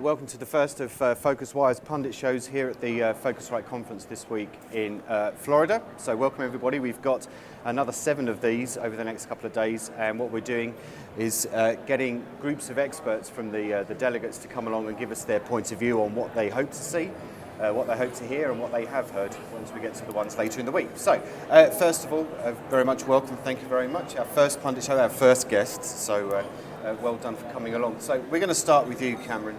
Welcome to the first of PhocusWire's PundIT Shows here at the Phocuswright conference this week in Florida. So welcome everybody. We've got another 7 of these over the next couple of days, and what we're doing is getting groups of experts from the delegates to come along and give us their point of view on what they hope to see, what they hope to hear, and what they have heard once we get to the ones later in the week. So first of all, very much welcome. Thank you very much. Our first PundIT Show, our first guests. So well done for coming along. So we're going to start with you, Cameron.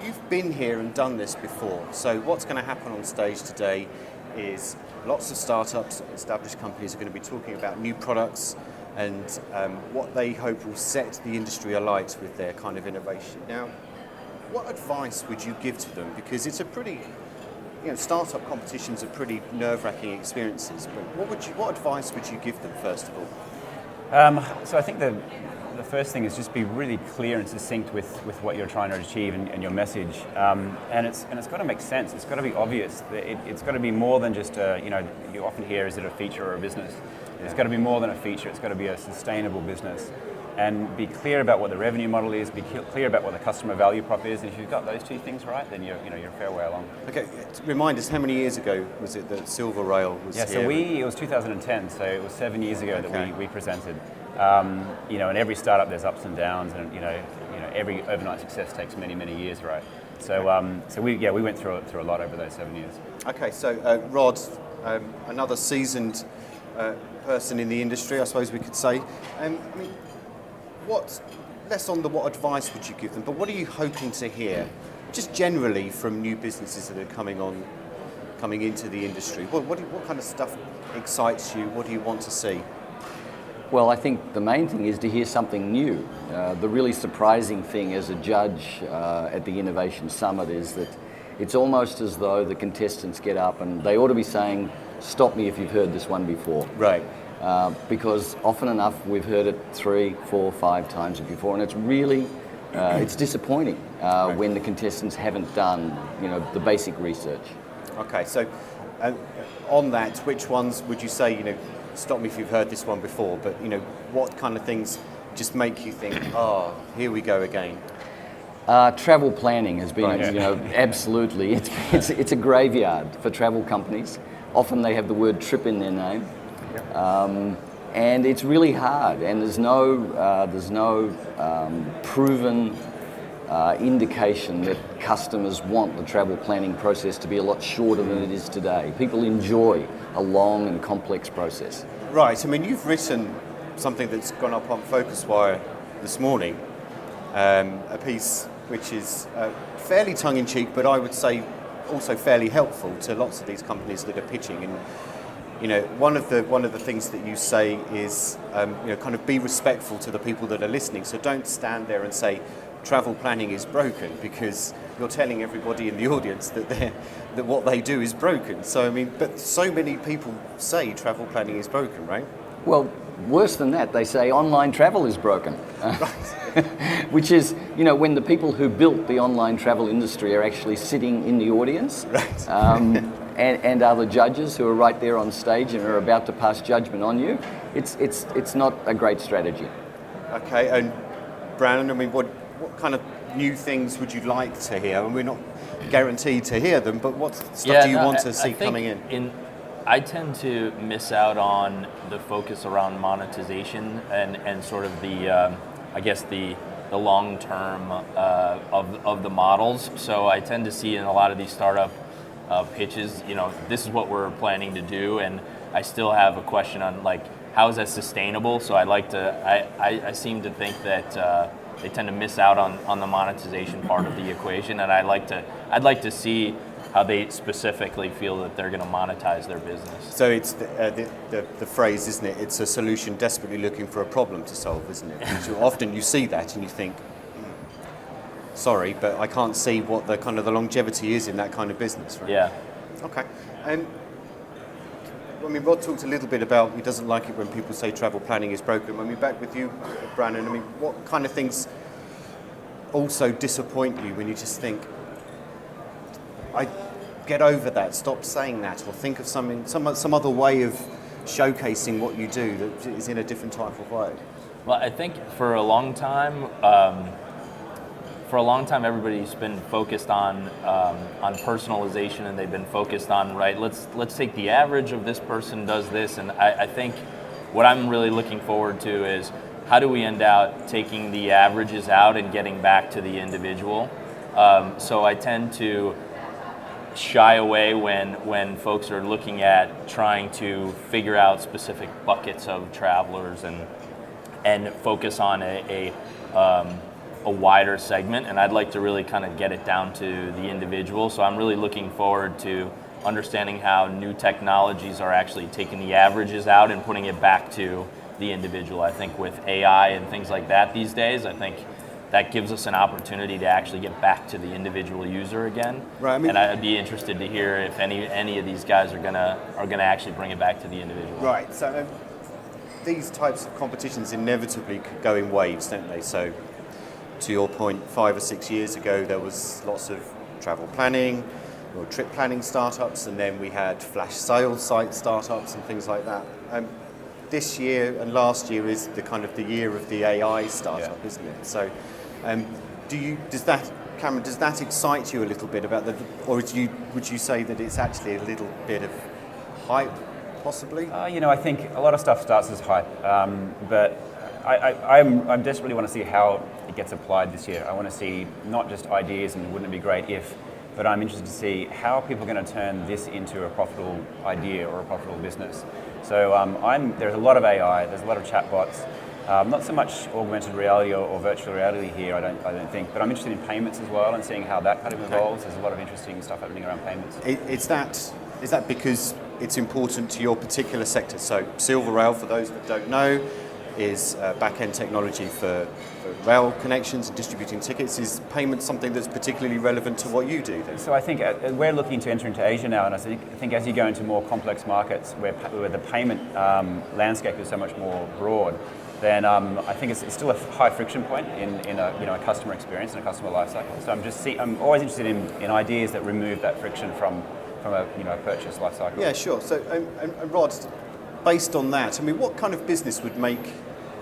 You've been here and done this before, so what's going to happen on stage today is lots of startups, established companies are going to be talking about new products and what they hope will set the industry alight with their kind of innovation. Now, what advice would you give to them? Because it's a pretty, startup competitions are pretty nerve-wracking experiences, but what advice would you give them first of all? So I think the first thing is just be really clear and succinct with what you're trying to achieve and your message, and it's got to make sense. It's got to be obvious. It's got to be more than just you often hear, is it a feature or a business? Yeah. It's got to be more than a feature. It's got to be a sustainable business, and be clear about what the revenue model is. Be clear about what the customer value prop is. And if you've got those two things right, then you're a fair way along. Okay, remind us, how many years ago was it that SilverRail was here? So it was 2010. So it was 7 years ago that we presented. In every startup there's ups and downs, and every overnight success takes many years, right? So we went through a lot over those 7 years. Okay, so Rod, another seasoned person in the industry, I suppose we could say. Less on what advice would you give them, but what are you hoping to hear, just generally from new businesses that are coming into the industry? What kind of stuff excites you? What do you want to see? Well, I think the main thing is to hear something new. The really surprising thing as a judge at the Innovation Summit is that it's almost as though the contestants get up and they ought to be saying, "Stop me if you've heard this one before." Right. Because often enough we've heard it 3, 4, 5 times before, and it's really it's disappointing when the contestants haven't done the basic research. Okay, so on that, which ones would you say stop me if you've heard this one before, but what kind of things just make you think, oh, here we go again? Travel planning has been, absolutely, it's a graveyard for travel companies. Often they have the word trip in their name, and it's really hard. And there's no proven indication that customers want the travel planning process to be a lot shorter than it is today. People enjoy a long and complex process. Right, I mean, you've written something that's gone up on PhocusWire this morning, a piece which is fairly tongue-in-cheek, but I would say also fairly helpful to lots of these companies that are pitching. And one of the things that you say is kind of be respectful to the people that are listening. So don't stand there and say travel planning is broken, because you're telling everybody in the audience that what they do is broken. So I mean, but so many people say travel planning is broken, right? Well, worse than that, they say online travel is broken. Which is, when the people who built the online travel industry are actually sitting in the audience, right. and are the judges who are right there on stage and are about to pass judgment on you. It's not a great strategy. Okay, and Brannon, I mean, what kind of new things would you like to hear? I mean, we're not guaranteed to hear them, but what stuff do you want to see coming in? I tend to miss out on the focus around monetization and sort of the long term of the models. So I tend to see in a lot of these startup pitches, this is what we're planning to do, and I still have a question on how is that sustainable? So I seem to think that they tend to miss out on the monetization part of the equation, and I'd like to see how they specifically feel that they're going to monetize their business. So it's the phrase, isn't it? It's a solution desperately looking for a problem to solve, isn't it? Often you see that and you think, sorry, but I can't see what the kind of the longevity is in that kind of business, right? Yeah. Okay. And I mean, Rod talked a little bit about he doesn't like it when people say travel planning is broken. When we're back with you, Brannon, I mean, what kind of things also disappoint you when you just think, I get over that, stop saying that, or think of some other way of showcasing what you do that is in a different type of way? Well, I think for a long time, for a long time, everybody's been focused on personalization, and they've been focused on, right, let's take the average of this person does this, and I think what I'm really looking forward to is how do we end out taking the averages out and getting back to the individual. So I tend to shy away when folks are looking at trying to figure out specific buckets of travelers and focus on a wider segment, and I'd like to really kind of get it down to the individual. So I'm really looking forward to understanding how new technologies are actually taking the averages out and putting it back to the individual. I think with AI and things like that these days, I think that gives us an opportunity to actually get back to the individual user again. Right, and I'd be interested to hear if any of these guys are gonna actually bring it back to the individual. Right. So these types of competitions inevitably go in waves, don't they? So to your point, 5 or 6 years ago, there was lots of travel planning or trip planning startups, and then we had flash sales site startups and things like that. This year and last year is the kind of the year of the AI startup, isn't it? So, does that excite you a little bit about or would you say that it's actually a little bit of hype, possibly? I think a lot of stuff starts as hype, but I desperately want to see how it gets applied this year. I want to see not just ideas and wouldn't it be great if, but I'm interested to see how people are going to turn this into a profitable idea or a profitable business. So there's a lot of AI, there's a lot of chatbots, not so much augmented reality or virtual reality here, I don't think, but I'm interested in payments as well and seeing how that kind of evolves. There's a lot of interesting stuff happening around payments. Is that because it's important to your particular sector? So SilverRail, for those that don't know, is back-end technology for rail connections and distributing tickets. Is payment something that's particularly relevant to what you do then? So I think we're looking to enter into Asia now, and I think as you go into more complex markets where the payment landscape is so much more broad, then I think it's still a high friction point in a customer experience and a customer lifecycle. So I'm always interested in ideas that remove that friction from a purchase lifecycle. Yeah, sure. So and Rod, based on that, I mean, what kind of business would make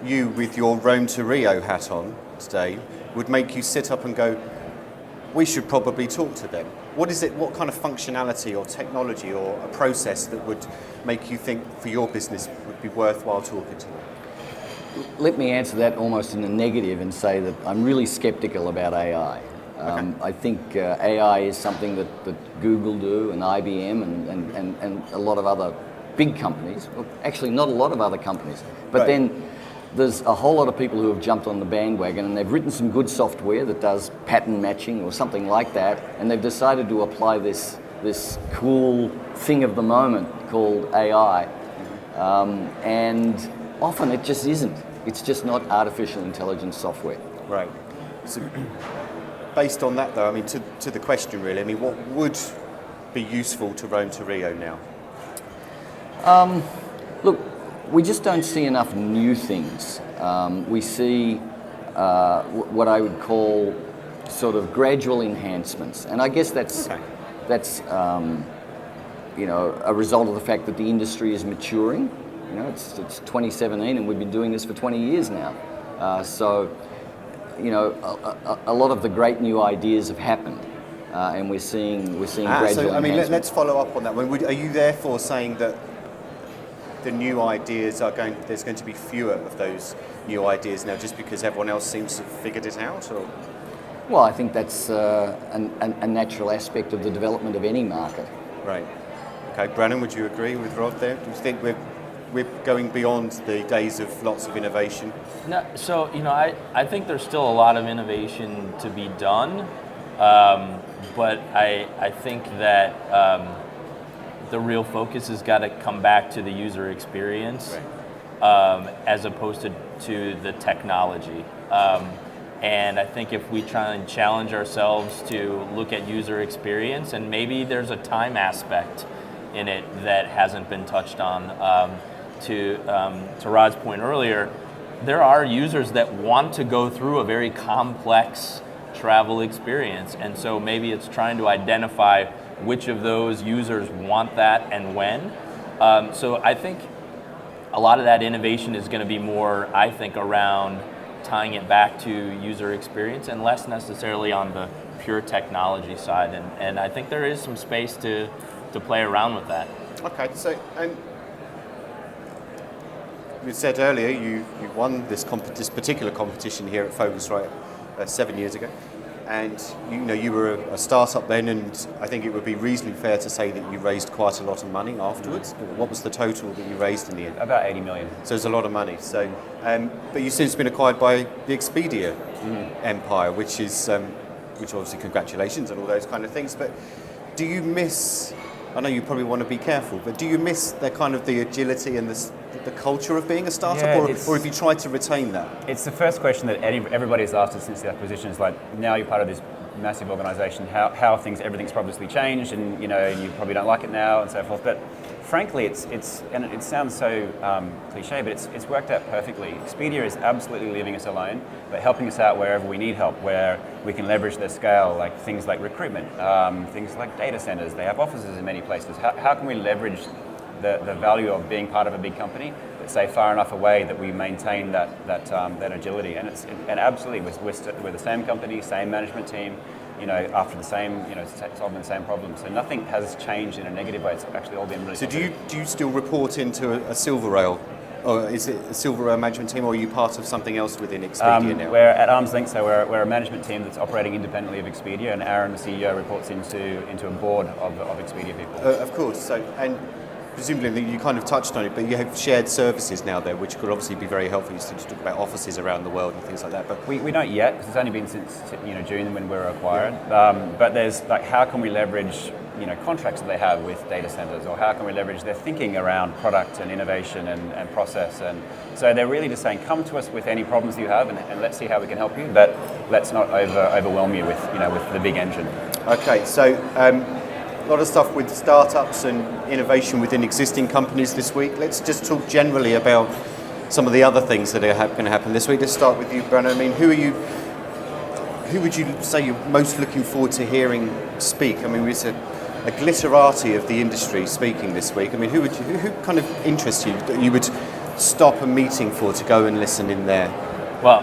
you, with your Rome to Rio hat on today, would make you sit up and go, we should probably talk to them? What is it? What kind of functionality or technology or a process that would make you think for your business would be worthwhile talking to them? Let me answer that almost in a negative and say that I'm really skeptical about AI. Okay. I think AI is something that Google do and IBM and a lot of other big companies, well, actually not a lot of other companies, but right. Then there's a whole lot of people who have jumped on the bandwagon and they've written some good software that does pattern matching or something like that, and they've decided to apply this cool thing of the moment called AI, and often it just isn't. It's just not artificial intelligence software. Right. So based on that though, I mean, to the question really, I mean, what would be useful to Rome to Rio now? Look, we just don't see enough new things. We see what I would call sort of gradual enhancements, and I guess that's a result of the fact that the industry is maturing. It's 2017, and we've been doing this for 20 years now. So a lot of the great new ideas have happened, and we're seeing gradual enhancements. Let's follow up on that. Are you therefore saying that the new ideas there's going to be fewer of those new ideas now just because everyone else seems to have figured it out? Or? Well, I think that's a natural aspect of the development of any market. Right. Okay, Brannon, would you agree with Rod there? Do you think we're going beyond the days of lots of innovation? No, so I think there's still a lot of innovation to be done, but I think that the real focus has got to come back to the user experience, right, as opposed to the technology. And I think if we try and challenge ourselves to look at user experience, and maybe there's a time aspect in it that hasn't been touched on. To Rod's point earlier, there are users that want to go through a very complex travel experience, and so maybe it's trying to identify which of those users want that and when. So I think a lot of that innovation is going to be more, I think, around tying it back to user experience and less necessarily on the pure technology side. And I think there is some space to play around with that. Okay, so and you said earlier you won this particular competition here at Phocuswright 7 years ago, and you were a startup then, and I think it would be reasonably fair to say that you raised quite a lot of money afterwards. What was the total that you raised in the end? About 80 million. So it's a lot of money. So, but you've since been acquired by the Expedia empire, which obviously congratulations and all those kind of things. But do you miss? I know you probably want to be careful, but do you miss the agility and the culture of being a startup, or have you tried to retain that? It's the first question that everybody has asked us since the acquisition. Is like, now you're part of this massive organisation. How everything's obviously changed, and you probably don't like it now, and so forth. But frankly, and it sounds so cliche, but it's worked out perfectly. Expedia is absolutely leaving us alone, but helping us out wherever we need help, where we can leverage their scale, like things like recruitment, things like data centers. They have offices in many places. How can we leverage the value of being part of a big company, but stay far enough away that we maintain that agility? And absolutely, we're the same company, same management team, after the same, solving the same problems. So nothing has changed in a negative way. It's actually all been really. So do you still report into a SilverRail, or is it a SilverRail management team, or are you part of something else within Expedia now? We're at arm's length, so we're a management team that's operating independently of Expedia, and Aaron, the CEO, reports into a board of Expedia people. Of course. So and presumably you kind of touched on it, but you have shared services now there, which could obviously be very helpful. You used to talk about offices around the world and things like that. But we don't yet, because it's only been since June when we were acquired. But there's how can we leverage contracts that they have with data centers, or how can we leverage their thinking around product and innovation and process? And so they're really just saying, come to us with any problems you have, and let's see how we can help you. But let's not overwhelm you with with the big engine. Okay, so. A lot of stuff with startups and innovation within existing companies this week. Let's just talk generally about some of the other things that are going to happen this week. Let's start with you, Brannon. I mean, who would you say you're most looking forward to hearing speak? I mean, it's a glitterati of the industry speaking this week. I mean, who kind of interests you that you would stop a meeting to go and listen in there? Well,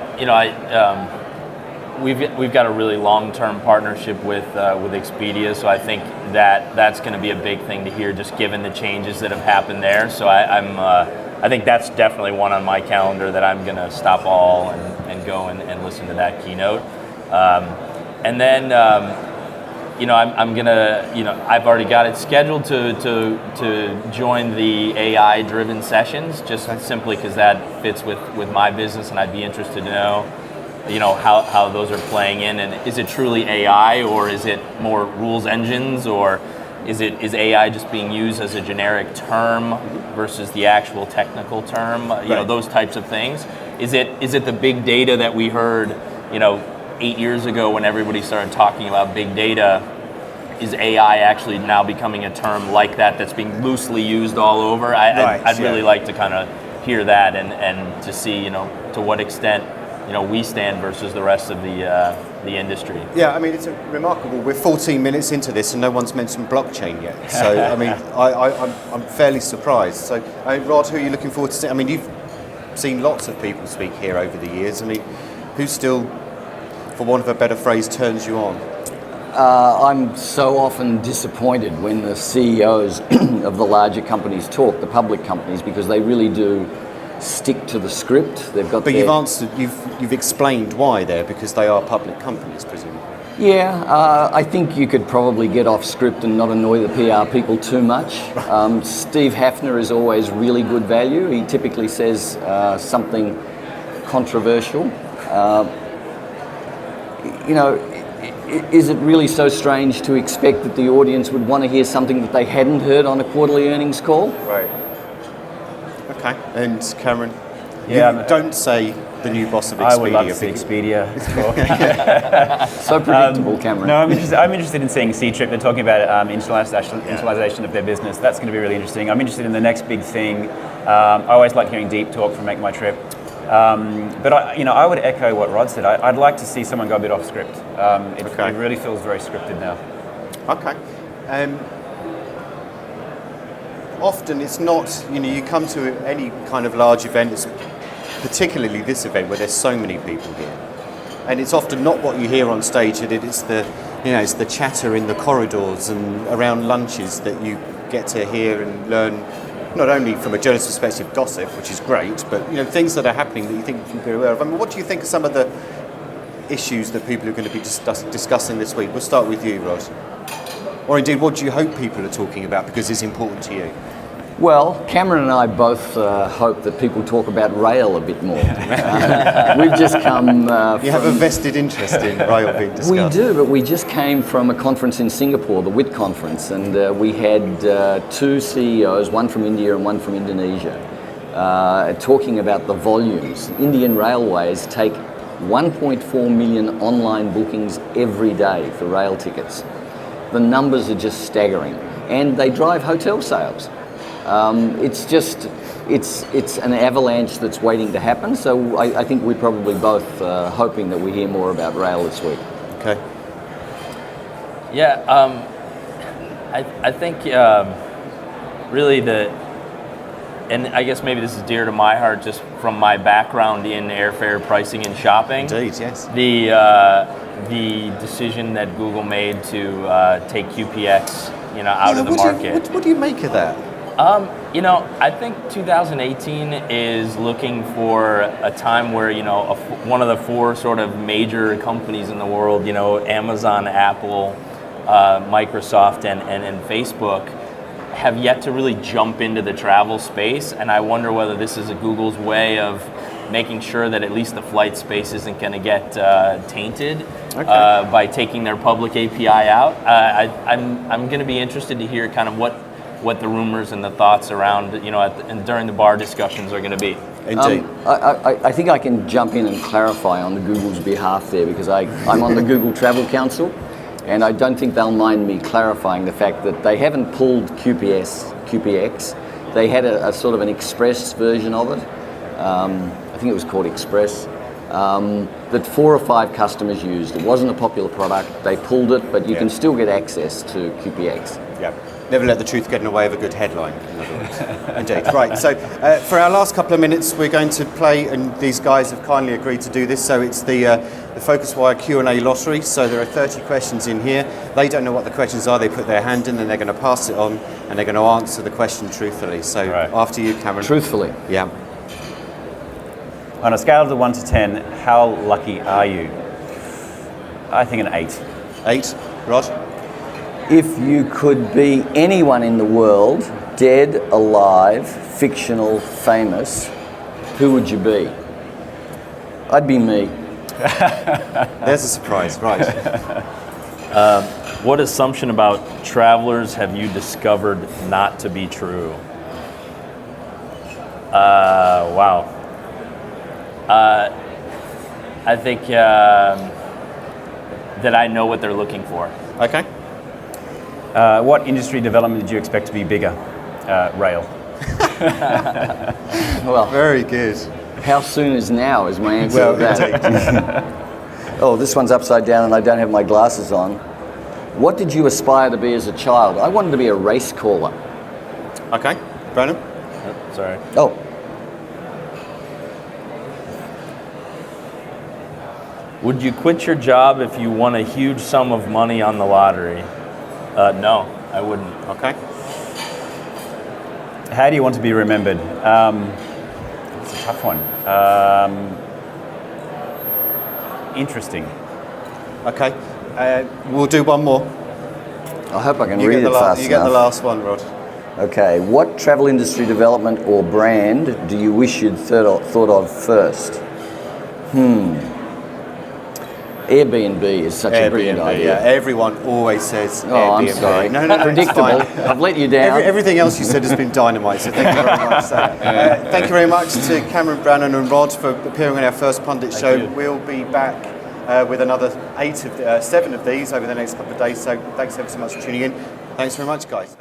we've got a really long-term partnership with Expedia, so I think that's going to be a big thing to hear, just given the changes that have happened there. So I think that's definitely one on my calendar that I'm going to stop all and go and listen to that keynote. And then I'm going to I've already got it scheduled to join the AI-driven sessions, just simply because that fits with my business, and I'd be interested to know how those are playing in, and is it truly AI, or is it more rules engines, or is AI just being used as a generic term versus the actual technical term? Those types of things. Is it the big data that we heard 8 years ago when everybody started talking about big data? Is AI actually now becoming a term like that's being loosely used all over? I'd really like to kind of hear that and to see to what extent we stand versus the rest of the industry. Yeah, I mean, it's remarkable. We're 14 minutes into this and no one's mentioned blockchain yet. So, I mean, I'm fairly surprised. So, Rod, who are you looking forward to seeing? I mean, you've seen lots of people speak here over the years. I mean, who still, for want of a better phrase, turns you on? I'm so often disappointed when the CEOs of the larger companies talk, the public companies, because they really do stick to the script. They've got. But you've explained why there, because they are public companies, presumably. Yeah, I think you could probably get off script and not annoy the PR people too much. Steve Hafner is always really good value. He typically says something controversial. Is it really so strange to expect that the audience would want to hear something that they hadn't heard on a quarterly earnings call? Right. Okay. And Cameron, don't say the new boss of Expedia. I would love to see Expedia talk. So predictable, Cameron. No, I'm interested in seeing C-Trip. They're talking about internationalization of their business. That's going to be really interesting. I'm interested in the next big thing. I always like hearing deep talk from Make My Trip. But I would echo what Rod said. I'd like to see someone go a bit off script. It really feels very scripted now. Okay. Often it's not, you come to any kind of large event, it's particularly this event where there's so many people here. And it's often not what you hear on stage, it's the chatter in the corridors and around lunches that you get to hear and learn, not only from a journalist perspective, gossip, which is great, but things that are happening that you think you can be aware of. I mean, what do you think are some of the issues that people are going to be discussing this week? We'll start with you, Rod. Or indeed, what do you hope people are talking about because it's important to you? Well, Cameron and I both hope that people talk about rail a bit more. We've just come You have a vested interest in rail being discussed. We do, but we just came from a conference in Singapore, the WIT conference, and we had two CEOs, one from India and one from Indonesia, talking about the volumes. Indian Railways take 1.4 million online bookings every day for rail tickets. The numbers are just staggering, and they drive hotel sales. It's an avalanche that's waiting to happen. So I think we're probably both hoping that we hear more about rail this week. Okay. Yeah, I think really and I guess maybe this is dear to my heart just from my background in airfare pricing and shopping. Indeed, yes. The decision that Google made to take QPX, out of the market. What do you make of that? I think 2018 is looking for a time where, one of the four sort of major companies in the world, Amazon, Apple, Microsoft, and Facebook, have yet to really jump into the travel space. And I wonder whether this is Google's way of making sure that at least the flight space isn't going to get tainted by taking their public API out. I'm going to be interested to hear kind of what the rumors and the thoughts around, and during the bar discussions are going to be. Indeed. I think I can jump in and clarify on the Google's behalf there because I'm on the Google Travel Council, and I don't think they'll mind me clarifying the fact that they haven't pulled QPX. They had a sort of an Express version of it. I think it was called Express. That 4 or 5 customers used. It wasn't a popular product. They pulled it, but you can still get access to QPX. Yeah. Never let the truth get in the way of a good headline, in other words. Indeed. Right, so for our last couple of minutes, we're going to play, and these guys have kindly agreed to do this, so it's the PhocusWire Q&A lottery. So there are 30 questions in here. They don't know what the questions are. They put their hand in, and they're going to pass it on, and they're going to answer the question truthfully. So after you, Cameron. Truthfully? Yeah. On a scale of 1 to 10, how lucky are you? I think an 8. 8. Rod? If you could be anyone in the world, dead, alive, fictional, famous, who would you be? I'd be me. There's a surprise, right. What assumption about travelers have you discovered not to be true? Wow. I think that I know what they're looking for. Okay. What industry development did you expect to be bigger? Rail. Well, very good. How soon is now is my answer Well, to that. Oh, this one's upside down and I don't have my glasses on. What did you aspire to be as a child? I wanted to be a race caller. Okay. Brannon? Sorry. Oh. Would you quit your job if you won a huge sum of money on the lottery? No, I wouldn't. Okay. How do you want to be remembered? It's a tough one. Interesting. Okay. We'll do one more. I hope I can read it fast enough. You get the last one, Rod. Okay. What travel industry development or brand do you wish you'd thought of first? Airbnb is such a brilliant idea. Yeah, everyone always says Airbnb. I'm sorry. No, predictable. I've let you down. Everything else you said has been dynamite, so thank you very much. Thank you very much to Cameron, Brannon and Rod for appearing on our first PundIT Show. We'll be back with another 7 of these over the next couple of days, so thanks ever so much for tuning in. Thanks very much, guys.